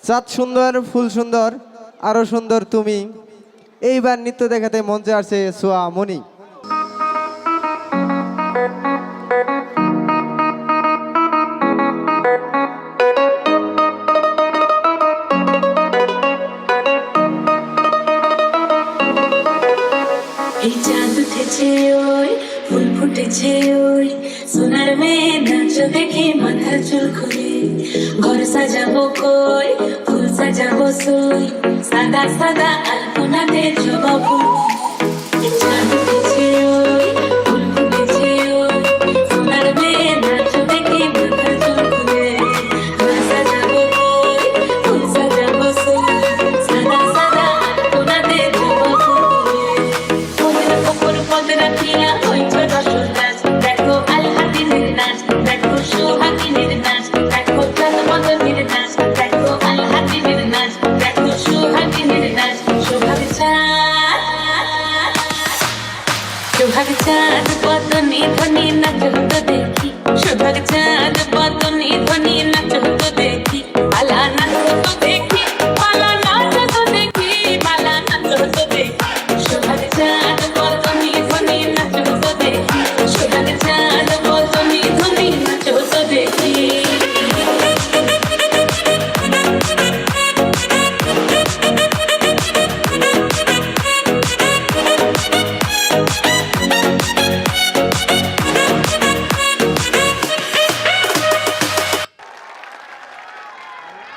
চাঁদ সুন্দর, ফুল সুন্দর, আরো সুন্দর তুমি। এইবার নৃত্য দেখাতে মঞ্চে আসছে সোয়া মনি। এই চাঁদ উঠেছে ওই, ফুল ফুটেছে ওই, সোনার মেয়ে নাচ দেখে মাথার চুল খুলে। ঘর সাজাবো কই, ফুল সাজাবো সই, সাদা সাদা আলপনাতে জবা ফুল। এই চাঁদ উঠেছে ওই, ফুল ফুটেছে ওই, সোনার মেয়ে নাচ দেখে মাথার চুল খুলে। ঘর সাজাবো কই, ফুল সাজাবো সই, সাদা সাদা আলপনাতে জবা ফুল। পদে রাখিয়া হইছ রসুন গাছ, দেখো আলহাদিনের নাচ, দেখো সোহাগিনীর নাচ, দেখো চাঁদ মদনের নাচ, দেখো আলহাদিনের নাচ, দেখো সোহাগিনীর নাচ। সোহাগ চাঁদ, সোহাগ চাঁদ বদনে ধ্বনি নাচ দেখি, সোহাগ চাঁদ বদনে ধ্বনি নাচ